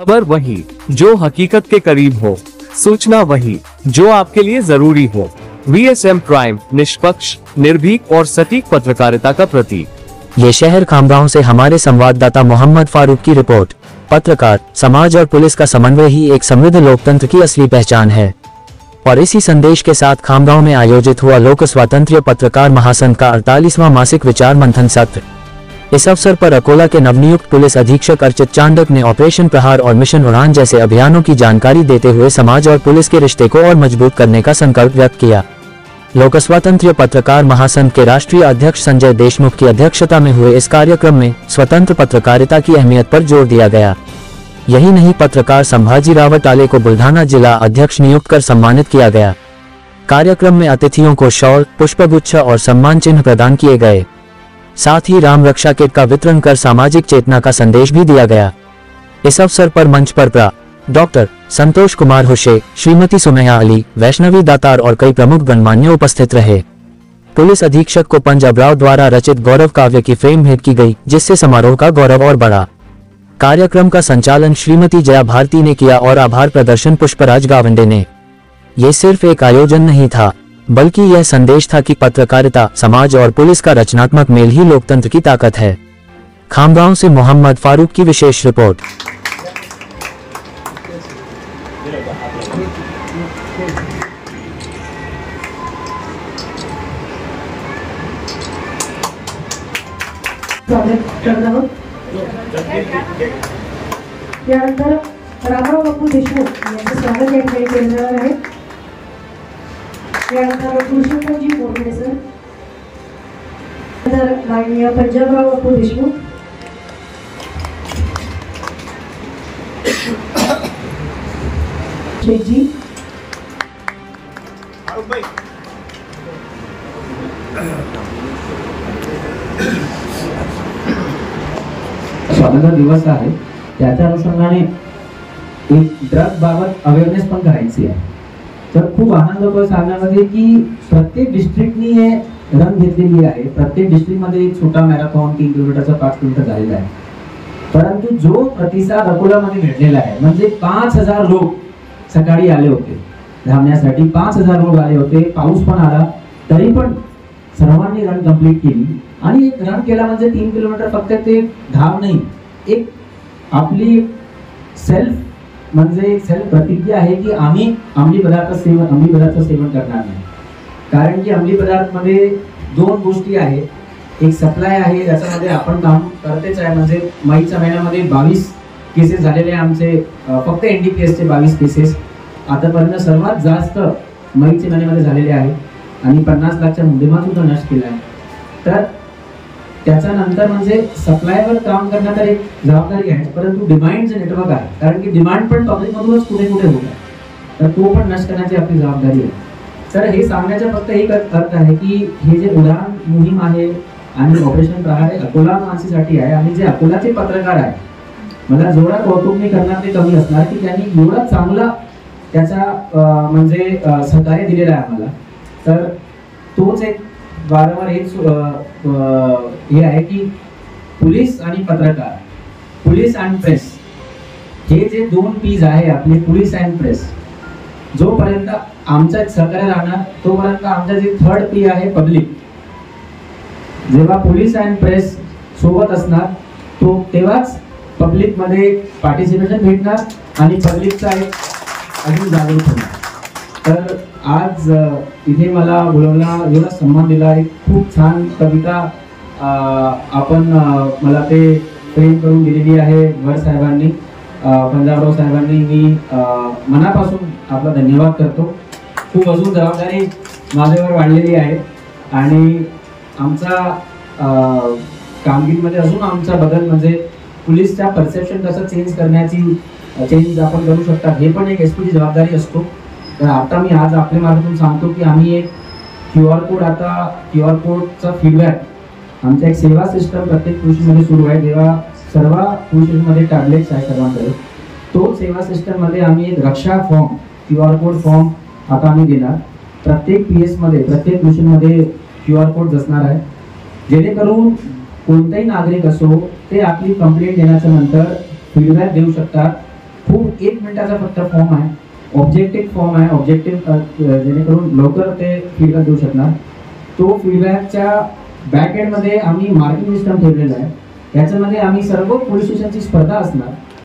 खबर वही जो हकीकत के करीब हो, सूचना वही जो आपके लिए जरूरी हो। VSM प्राइम, निष्पक्ष, निर्भीक और सटीक पत्रकारिता का प्रतीक। ये शहर खामगांव से हमारे संवाददाता मोहम्मद फारूक की रिपोर्ट। पत्रकार, समाज और पुलिस का समन्वय ही एक समृद्ध लोकतंत्र की असली पहचान है। और इसी संदेश के साथ खामगांव में आयोजित हुआ लोक स्वातंत्र्य पत्रकार महासंघ का 48वां मासिक विचार मंथन सत्र। इस अवसर पर अकोला के नवनियुक्त पुलिस अधीक्षक अर्चित चांडक ने ऑपरेशन प्रहार और मिशन उड़ान जैसे अभियानों की जानकारी देते हुए समाज और पुलिस के रिश्ते को और मजबूत करने का संकल्प व्यक्त किया। लोक स्वातंत्र्य पत्रकार महासंघ के राष्ट्रीय अध्यक्ष संजय देशमुख की अध्यक्षता में हुए इस कार्यक्रम में स्वतंत्र पत्रकारिता की अहमियत पर जोर दिया गया। यही नहीं, पत्रकार संभाजी रावत आले को बुल्ढाना जिला अध्यक्ष नियुक्त कर सम्मानित किया गया। कार्यक्रम में अतिथियों को शॉल, पुष्पगुच्छ और सम्मान चिन्ह प्रदान किए गए। साथ ही राम रक्षा किट का वितरण कर सामाजिक चेतना का संदेश भी दिया गया। इस अवसर पर मंच पर डॉक्टर संतोष कुमार हुशे, श्रीमती सुमैया अली, वैष्णवी दातार और कई प्रमुख गणमान्य उपस्थित रहे। पुलिस अधीक्षक को पंज अबराव द्वारा रचित गौरव काव्य की फ्रेम भेंट की गई, जिससे समारोह का गौरव और बढ़ा। कार्यक्रम का संचालन श्रीमती जया भारती ने किया और आभार प्रदर्शन पुष्पराज गावंडे ने। ये सिर्फ एक आयोजन नहीं था, बल्कि यह संदेश था कि पत्रकारिता, समाज और पुलिस का रचनात्मक मेल ही लोकतंत्र की ताकत है। खामगांव से मोहम्मद फारूक की विशेष रिपोर्ट। त्यानंतर रामराव बापू देशमुख यांचं स्वागत या ठिकाणी केलं जाणार आहे। त्यानंतर पुरुषोत्तमजी मोरगडे सर, तर माननीय पंजाबराव बापू देशमुख, शेखजी, स्वातंत्र्य दिवस आहे, त्याच्या अनुषंगाने एक ड्रग बाबत अवेअरनेस पण करायची आहे। तर खूप आनंद होतो सांगण्यामध्ये की प्रत्येक डिस्ट्रिक्टनी हे रन घेतलेली आहे। प्रत्येक डिस्ट्रिक्टमध्ये एक छोटा मॅरेथॉन 3 किलोमीटरचा 5 किलोमीटर झालेला आहे, परंतु जो प्रतिसाद अकोलामध्ये मिळालेला आहे, म्हणजे 5000 लोक सकाळी आले होते धावण्यासाठी। 5000 लोक आले होते, पाऊस पण आला, तरी पण सर्वांनी रन कंप्लीट केली। आणि एक रन केला म्हणजे 3 किलोमीटर फक्त ते धाव नाही, एक आपली सेल्फ म्हणजे सेल्फ प्रतिज्ञा आहे की आम्ही अंमली पदार्थ सेवन करणार नाही। कारण की अंमली पदार्थ मध्ये 2 गोष्टी आहेत, एक सप्लाय आहे ज्याच्यामध्ये आपण काम करतेच आहे। म्हणजे मईच्या महिन्यामध्ये 22 केसेस झालेले आमचे, फक्त NDPS चे 22 केसेस आतापर्यंत सर्वात जास्त मईच्या महिन्यामध्ये झालेले आहे आणि 50 लाखच्या मुद्देमाल सुद्धा नष्ट केला आहे। तर त्याच्यानंतर म्हणजे सप्लायवर काम करण्यात एक जबाबदारी आहे, परंतु डिमांडचे नेटवर्क आहे, कारण की डिमांड पण पब्लिक मधूनच कुठे कुठे होत आहे, तर तो पण नष्ट करण्याची आपली जबाबदारी आहे। तर हे सांगण्याचा फक्त एक अर्थ आहे की हे जे उडान मोहीम आहे आणि ऑपरेशन प्रहार अकोला माणसासाठी आहे, आणि जे अकोलाचे पत्रकार आहे, मला जोरा कौतुक नाही करणार ते कमी असणार की त्यांनी एवढा चांगला त्याचा म्हणजे सहकार्य दिलेला आहे आम्हाला। तर तोच एक वारंवार हे आहे की पोलीस आणि पत्रकार, पोलीस अँड प्रेस, हे जे 2 P's आहे आपले, पोलीस अँड प्रेस, जोपर्यंत आमचा सहकार्य राहणार तोपर्यंत आमचा जे 3rd P आहे पब्लिक, जेव्हा पोलीस अँड प्रेस सोबत असणार तो तेव्हाच पब्लिक मध्ये पार्टिसिपेशन भेटणार आणि पब्लिकचा एक अजून जागरूक होणार। तर आज इथे मला बोलवला, एवढा सन्मान दिला, एक खूप छान कविता आपण मला ते प्रेम करून दिलेली आहे वर साहेबांनी, पंजाबराव साहेबांनी। मी मनापासून आपला धन्यवाद करतो। खूप अजून जबाबदारी माझ्यावर वाढलेली आहे आणि आमचा कामगिरीमध्ये अजून आमचा बदल म्हणजे पोलीसचा परसेप्शन कसं चेंज आपण करू शकता, हे पण एक SP ची जबाबदारी असतो। तर आता मी आज आपल्या मार्फतून सांगतो की आम्ही एक QR कोड, आता QR कोडचा फीडबॅक आमचा एक सेवा सिस्टम प्रत्येक पोलिसमध्ये सुरू आहे। जेव्हा सर्व पोलिसमध्ये टॅबलेट्स आहे सर्वांकडे, तो सेवा सिस्टम मध्ये आम्ही एक रक्षा फॉर्म, QR कोड फॉर्म आता आम्ही देणार। प्रत्येक PS मध्ये, प्रत्येक पोलिसमध्ये QR कोड असणार आहे, जेणेकरून कोणताही नागरिक असो ते आपली कंप्लेंट देण्याच्या नंतर फीडबॅक देऊ शकतात खूप 1 मिनिटाचा फक्त फॉर्म आहे, ऑब्जेक्टिव्ह फॉर्म आहे, ऑब्जेक्टिव्ह जेणेकरून लवकर ते फीडबॅक देऊ शकणार. तो फीडबॅकच्या बॅक एंडमध्ये आम्ही मार्किंग सिस्टम ठेवलेला आहे. याच्यामध्ये आम्ही सर्व पोलीस स्टेशनची स्पर्धा असणार